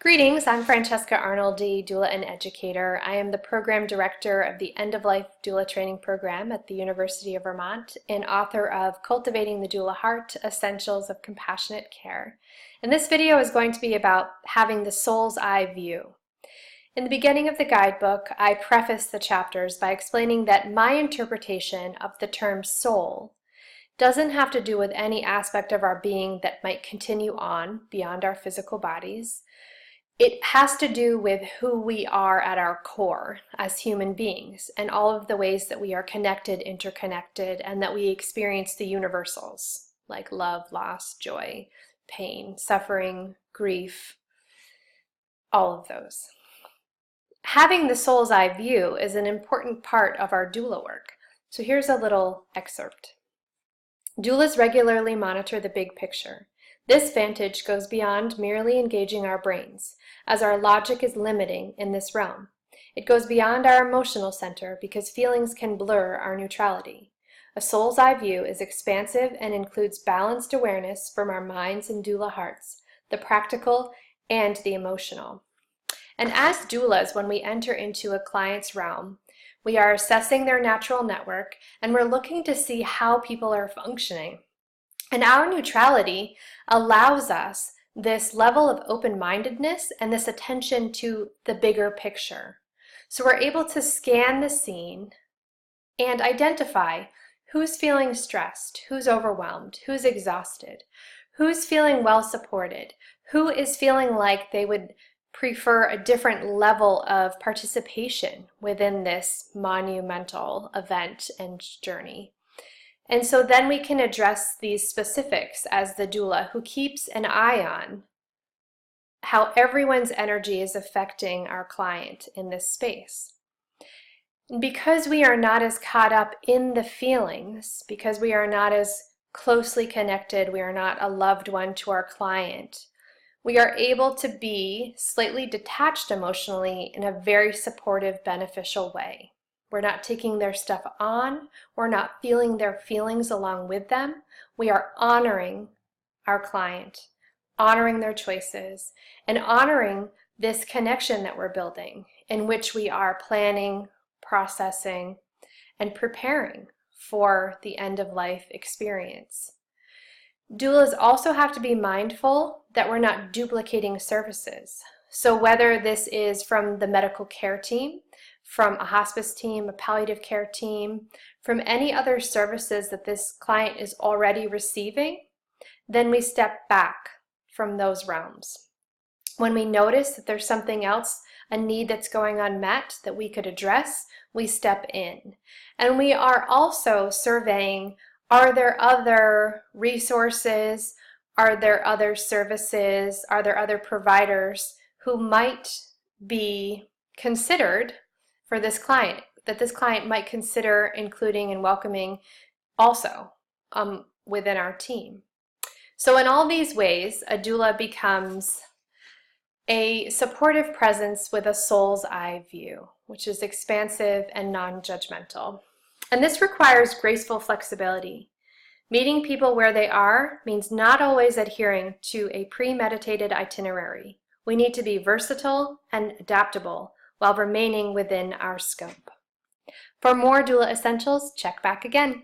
Greetings, I'm Francesca Arnoldi, doula and educator. I am the program director of the End-of-Life Doula Training Program at the University of Vermont and author of Cultivating the Doula Heart, Essentials of Compassionate Care. And this video is going to be about having the soul's eye view. In the beginning of the guidebook, I preface the chapters by explaining that my interpretation of the term soul doesn't have to do with any aspect of our being that might continue on beyond our physical bodies. It has to do with who we are at our core as human beings and all of the ways that we are connected, interconnected, and that we experience the universals like love, loss, joy, pain, suffering, grief, all of those. Having the soul's eye view is an important part of our doula work. So here's a little excerpt. Doulas regularly monitor the big picture. This vantage goes beyond merely engaging our brains, as our logic is limiting in this realm. It goes beyond our emotional center because feelings can blur our neutrality. A soul's eye view is expansive and includes balanced awareness from our minds and doula hearts, the practical and the emotional. And as doulas, when we enter into a client's realm, we are assessing their natural network and we're looking to see how people are functioning. And our neutrality allows us this level of open-mindedness and this attention to the bigger picture. So we're able to scan the scene and identify who's feeling stressed, who's overwhelmed, who's exhausted, who's feeling well supported, who is feeling like they would prefer a different level of participation within this monumental event and journey. And so then we can address these specifics as the doula who keeps an eye on how everyone's energy is affecting our client in this space. And because we are not as caught up in the feelings, because we are not as closely connected, we are not a loved one to our client, we are able to be slightly detached emotionally in a very supportive, beneficial way. We're not taking their stuff on. We're not feeling their feelings along with them. We are honoring our client, honoring their choices, and honoring this connection that we're building in which we are planning, processing, and preparing for the end-of-life experience. Doulas also have to be mindful that we're not duplicating services. So whether this is from the medical care team, from a hospice team, a palliative care team, from any other services that this client is already receiving, then we step back from those realms. When we notice that there's something else, a need that's going unmet that we could address, we step in. And we are also surveying, are there other resources? Are there other services? Are there other providers who might be considered for this client, that this client might consider including and welcoming also within our team? So in all these ways, a doula becomes a supportive presence with a soul's eye view, which is expansive and non-judgmental. And this requires graceful flexibility. Meeting people where they are means not always adhering to a premeditated itinerary. We need to be versatile and adaptable while remaining within our scope. For more doula essentials, check back again.